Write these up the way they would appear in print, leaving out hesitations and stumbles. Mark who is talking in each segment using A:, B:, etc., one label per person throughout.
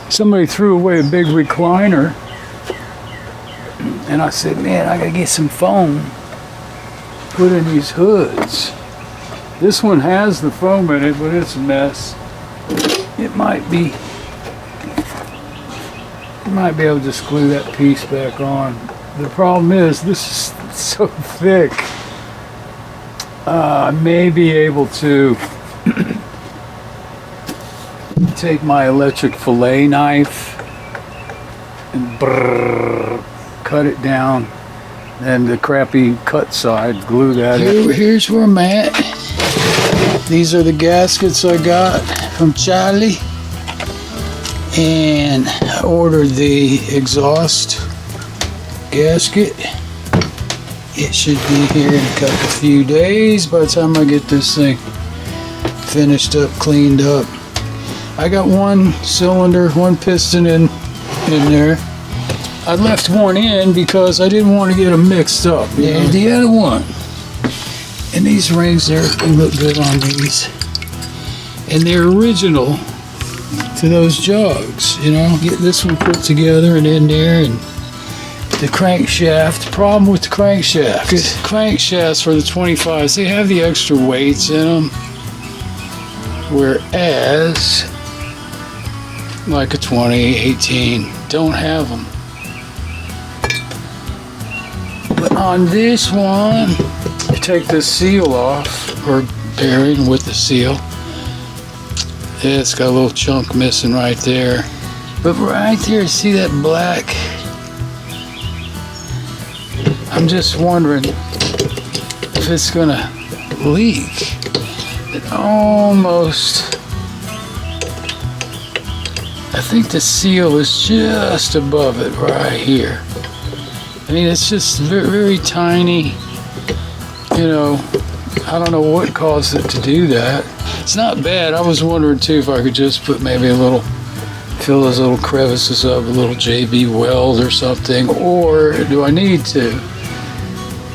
A: somebody threw away a big recliner, and I said, man, I gotta get some foam, put in these hoods. This one has the foam in it, but it's a mess. It might be able to just glue that piece back on. The problem is, this is so thick. I may be able to take my electric fillet knife and cut it down, and the crappy cut side, glue that in. Here's where I'm at. These are the gaskets I got from Charlie, and I ordered the exhaust gasket. It should be here in a few days by the time I get this thing finished up, cleaned up. I got one cylinder, one piston in there. I left one in because I didn't want to get them mixed up. And the other one. And these rings there, they look good on these. And they're original to those jogs, you know. Get this one put together and in there, and the crankshaft. Problem with the crankshaft. Crankshafts for the 25s, they have the extra weights in them. Whereas, like a 20, 18, don't have them. But on this one, you take the seal off, or bearing with the seal. It's got a little chunk missing right there. But right there, see that black? I'm just wondering if it's gonna leak. It almost, I think the seal is just above it right here. I mean, it's just very, very tiny, you know. I don't know what caused it to do that. It's not bad. I was wondering too if I could just put maybe a little, fill those little crevices up, a little JB weld or something, or do I need to,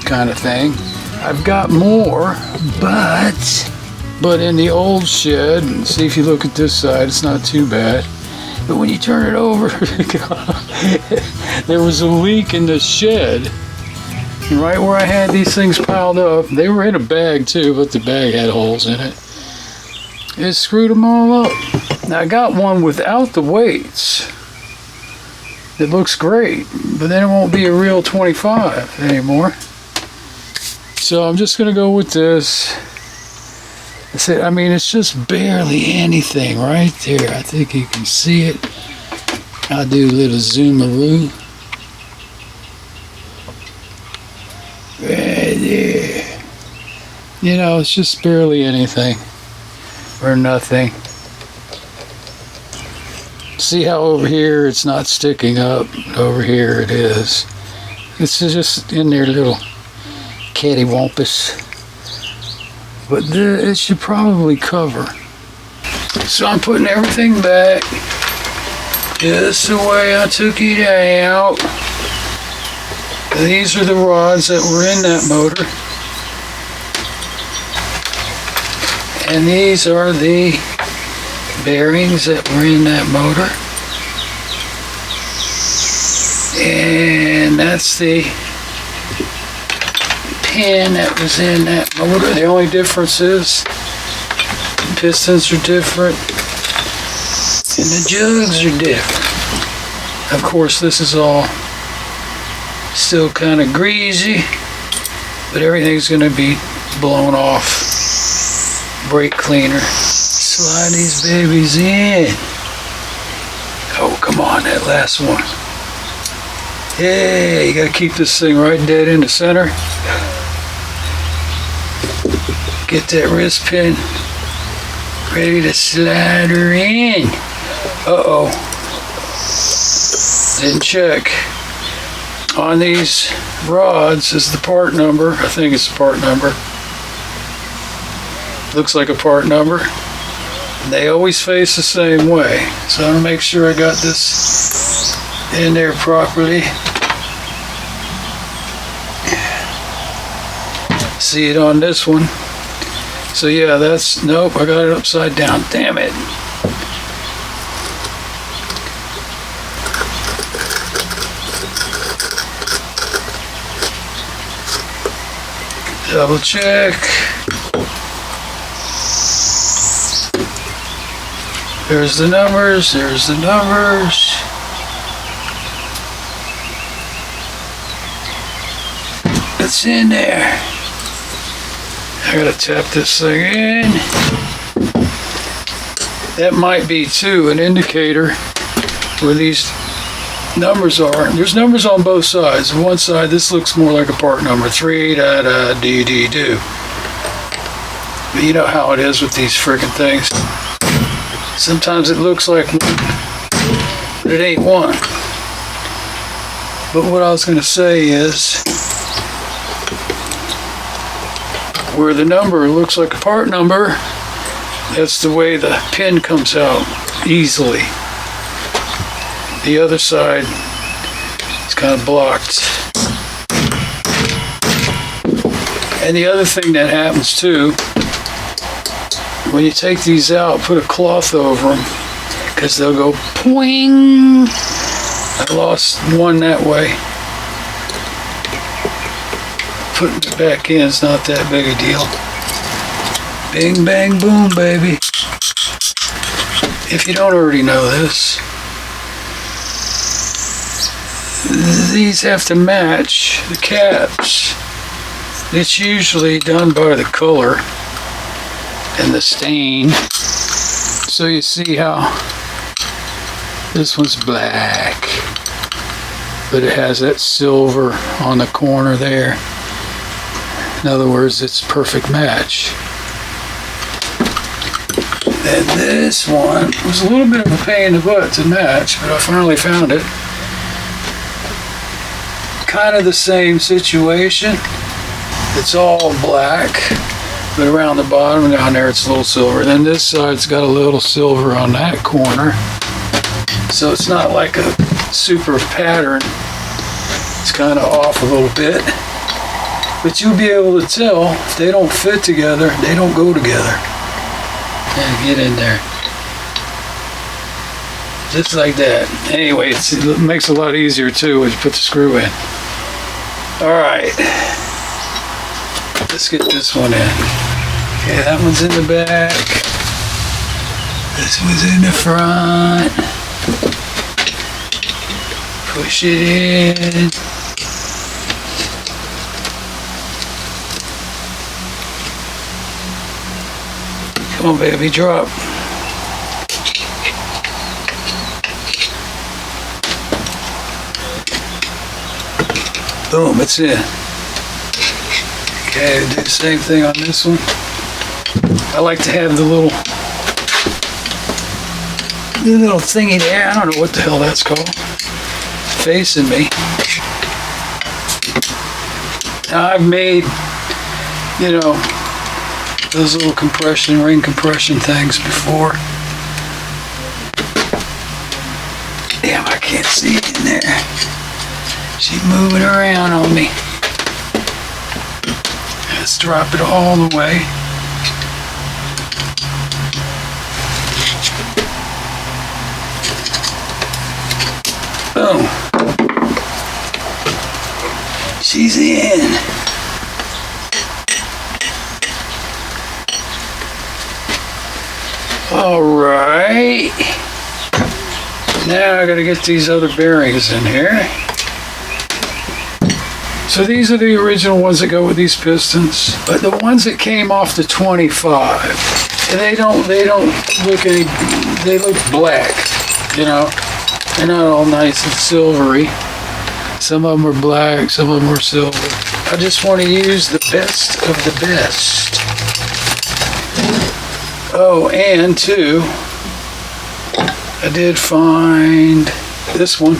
A: kind of thing. I've got more, but in the old shed, see if you look at this side, it's not too bad. But when you turn it over, there was a leak in the shed. And right where I had these things piled up, they were in a bag too, but the bag had holes in it. It screwed them all up. Now I got one without the weights. It looks great, but then it won't be a real 25 anymore. So I'm just gonna go with this. I mean, it's just barely anything right there. I think you can see it. I'll do a little zoomaroo. Right there. You know, it's just barely anything. Or nothing. See how over here it's not sticking up? Over here it is. It's just in there, little cattywampus. But it should probably cover. So I'm putting everything back just the way I took it out. These are the rods that were in that motor. And these are the bearings that were in that motor. And that's the pin that was in that motor. The only difference is the pistons are different and the jugs are different. Of course, this is all still kind of greasy, but everything's going to be blown off. Brake cleaner. Slide these babies in. Oh, come on, that last one. Yeah, you got to keep this thing right dead in the center. Get that wrist pin ready to slide her in. Uh-oh. Didn't check. On these rods is the part number. I think it's the part number. Looks like a part number. They always face the same way. So I'm going to make sure I got this in there properly. See it on this one. So yeah, that's, nope, I got it upside down. Damn it. Double check. There's the numbers, there's the numbers. It's in there. I gotta tap this thing in. That might be too an indicator where these numbers are. There's numbers on both sides. On one side, this looks more like a part number, 3 da da dee dee do. But you know how it is with these friggin' things. Sometimes it looks like one, but it ain't one. But what I was gonna say is, where the number looks like a part number, that's the way the pin comes out easily. The other side is kind of blocked. And the other thing that happens too, when you take these out, put a cloth over them, because they'll go poing. I lost one that way. Putting it back in is not that big a deal. Bing, bang, boom, baby. If you don't already know this, these have to match the caps. It's usually done by the color and the stain. So you see how this one's black, but it has that silver on the corner there. In other words, it's a perfect match. And this one was a little bit of a pain in the butt to match, but I finally found it. Kind of the same situation. It's all black, but around the bottom and down there it's a little silver. Then this side's got a little silver on that corner. So it's not like a super pattern. It's kind of off a little bit. But you'll be able to tell if they don't fit together, they don't go together. And get in there. Just like that. Anyway, it makes it a lot easier too when you put the screw in. Alright. Let's get this one in. Okay, that one's in the back. This one's in the front. Push it in. Come on, baby, drop. Boom, it's in. Okay, do the same thing on this one. I like to have the little thingy there. I don't know what the hell that's called. Facing me. Now I've made, you know, those little ring compression things before. Damn, I can't see it in there. She's moving around on me. Let's drop it all the way. Boom. She's in. All right. Now I gotta get these other bearings in here. So these are the original ones that go with these pistons, but the ones that came off the 25, they don't look any, they look black, you know. They're not all nice and silvery. Some of them are black, some of them are silver. I just want to use the best of the best. Oh, and too, I did find this one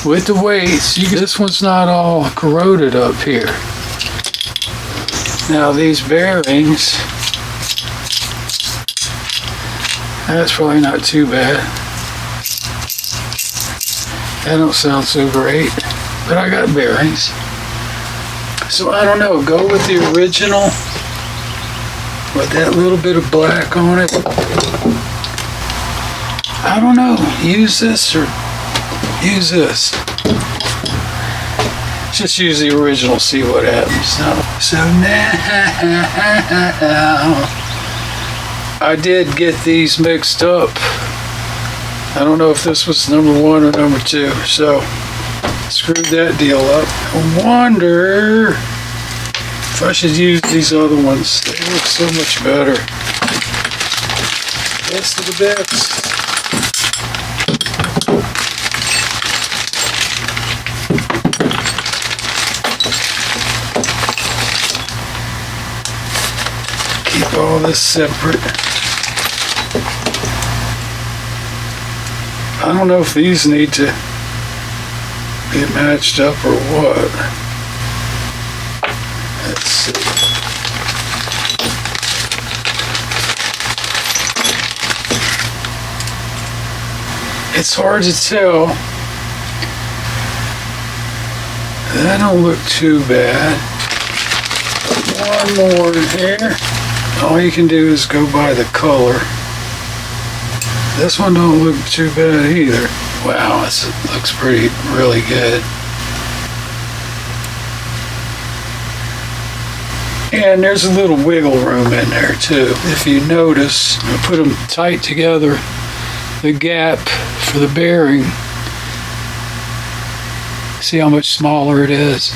A: with the weights. This one's not all corroded up here. Now these bearings, that's probably not too bad. That don't sound so great, but I got bearings. So I don't know, go with the original with that little bit of black on it. I don't know, use this or use this. Just use the original, see what happens. So now, I did get these mixed up. I don't know if this was number 1 or number 2, so screwed that deal up. I wonder if I should use these other ones. They look so much better. Best of the best. Keep all this separate. I don't know if these need to be matched up or what. Let's see. It's hard to tell. That don't look too bad. One more in here. All you can do is go by the color. This one don't look too bad either. Wow, this looks really good. And there's a little wiggle room in there too. If you notice, I put them tight together. The gap for the bearing. See how much smaller it is?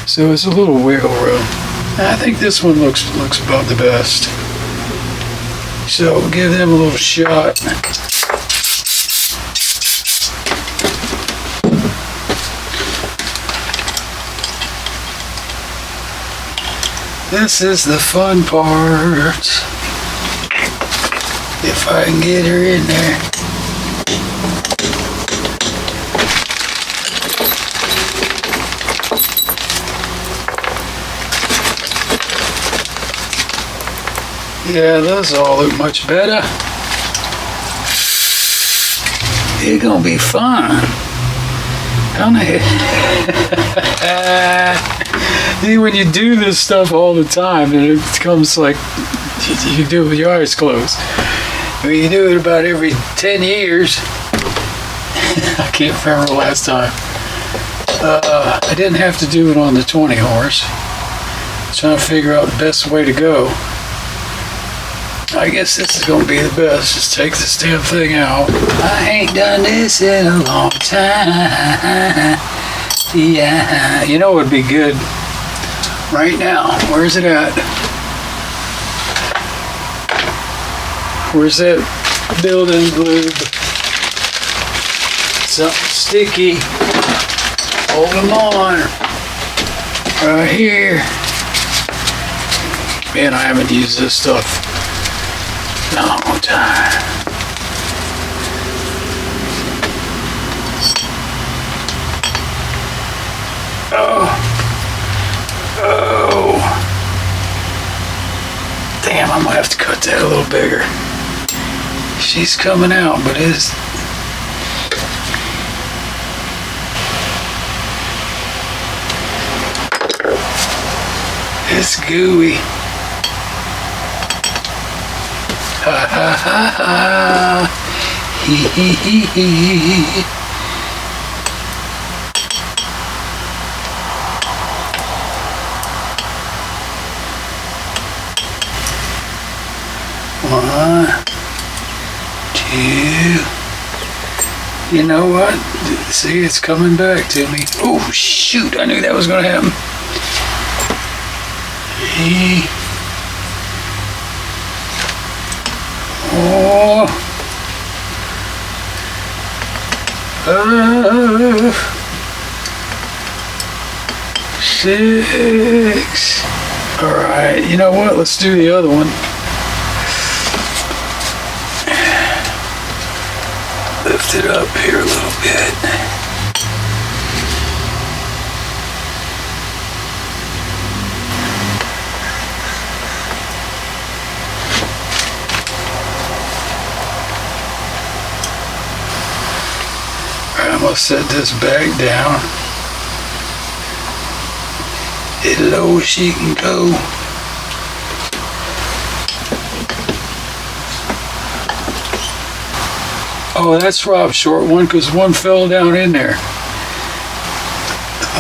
A: So it's a little wiggle room. I think this one looks about the best. So we'll give them a little shot. This is the fun part. If I can get her in there. Yeah, those all look much better. It's gonna be fun. See, when you do this stuff all the time, and it becomes like you do it with your eyes closed. When you do it about every 10 years, I can't remember the last time. I didn't have to do it on the 20 horse. Trying to figure out the best way to go. I guess this is going to be the best. Just take this damn thing out. I ain't done this in a long time. Yeah. You know what would be good right now? Where's it at? Where's that building lube? Something sticky. Hold them on. Right here. Man, I haven't used this stuff in a long time. Oh. Damn, I'm gonna have to cut that a little bigger. She's coming out, but it's... It's gooey. Ha ha ha ha. Hee hee hee hee. One, two. You know what? See, it's coming back to me. Oh, shoot. I knew that was going to happen. Three. Four. 5. 6. All right. You know what? Let's do the other one. Lift it up here a little bit. Alright, I'm going to set this back down as low as she can go. Oh, that's Rob's short one because one fell down in there.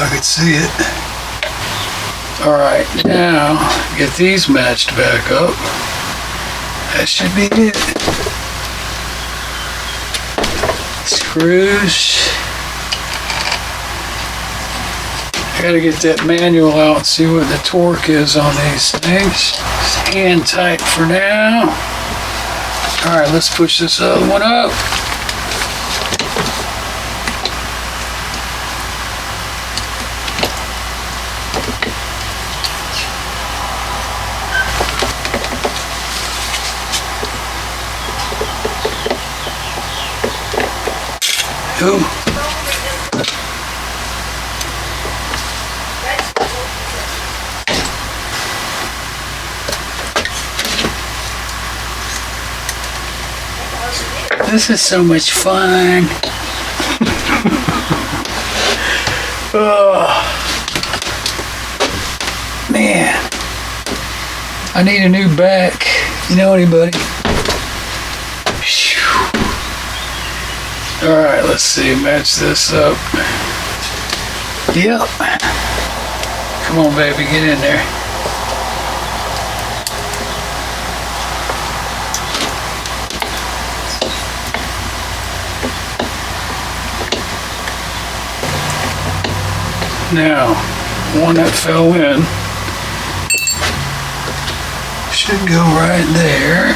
A: I could see it. Alright, now get these matched back up. That should be it. Screws. I gotta get that manual out and see what the torque is on these things. It's hand tight for now. Alright, let's push this other one up. Ooh. This is so much fun. Oh, man. I need a new back. You know anybody? Alright, let's see. Match this up. Yep. Come on, baby. Get in there. Now, one that fell in should go right there.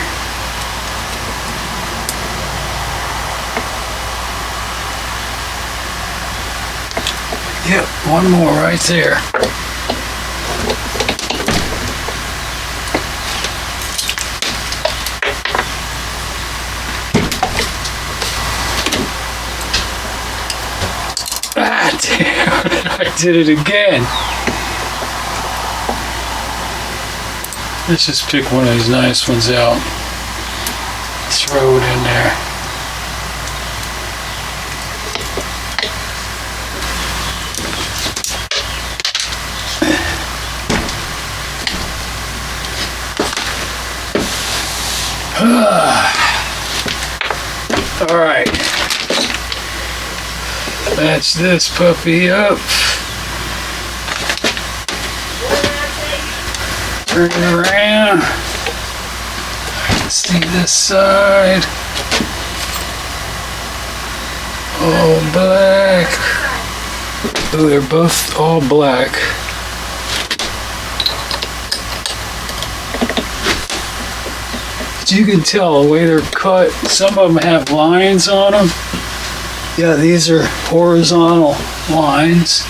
A: Yep, one more right there. Ah, damn it, I did it again. Let's just pick one of these nice ones out. Throw it in there. All right, match this puppy up. Turn it around. I can see this side. All black. Oh, they're both all black. You can tell the way they're cut. Some of them have lines on them. Yeah, these are horizontal lines.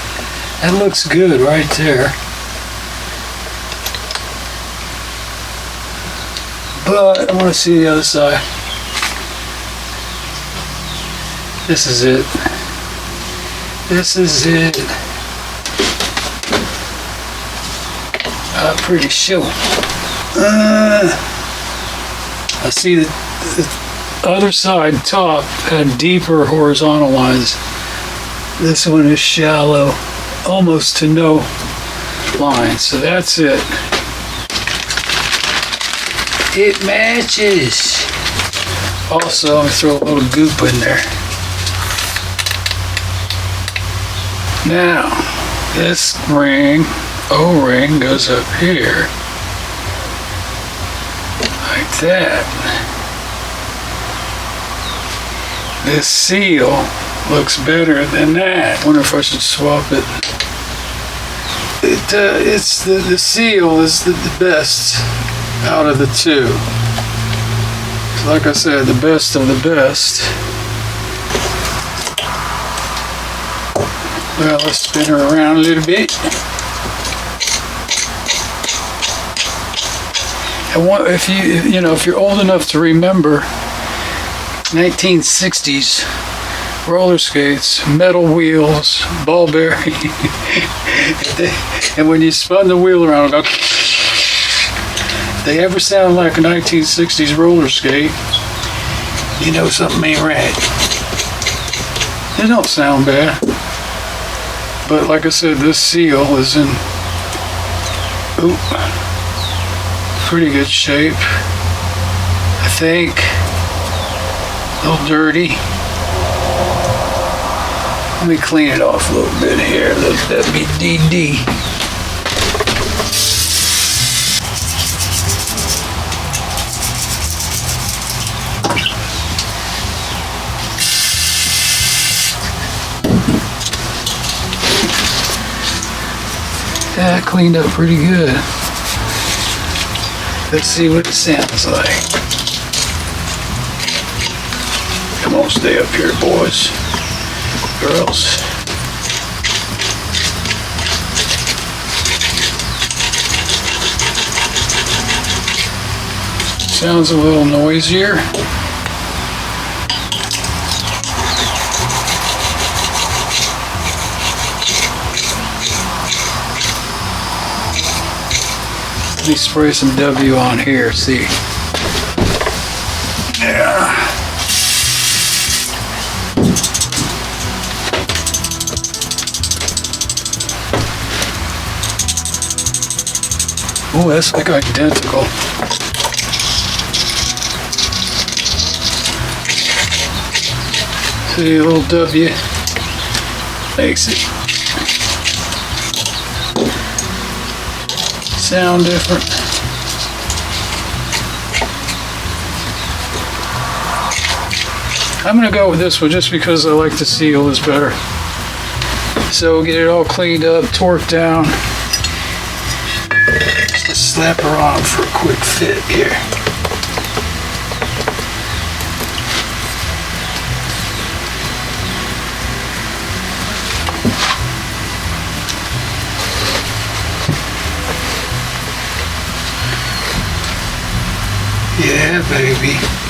A: That looks good right there. But I want to see the other side. This is it. This is it. Pretty sure. I see the other side top had deeper horizontal lines. This one is shallow, almost to no lines. So that's it. It matches. Also, I'm gonna throw a little goop in there. Now, this ring, O-ring, goes up here. Like that. This seal looks better than that. Wonder if I should swap it. It's the seal is the best out of the two. Like I said, the best of the best. Well, let's spin her around a little bit. And if if you're old enough to remember 1960s roller skates, metal wheels, ball bearing, and when you spun the wheel around, if they ever sound like a 1960s roller skate, you know something ain't right. They don't sound bad, but like I said, this seal is in pretty good shape, I think. A little dirty. Let me clean it off a little bit here. That'd be DD. That cleaned up pretty good. Let's see what it sounds like. Come on, stay up here, boys. Girls. Sounds a little noisier. Let me spray some W on here, see. Yeah. Oh, that's like identical. See, a little W makes it sound different. I'm gonna go with this one just because I like the seal is better. So get it all cleaned up, torqued down. Just slap her on for a quick fit here. Yeah, baby.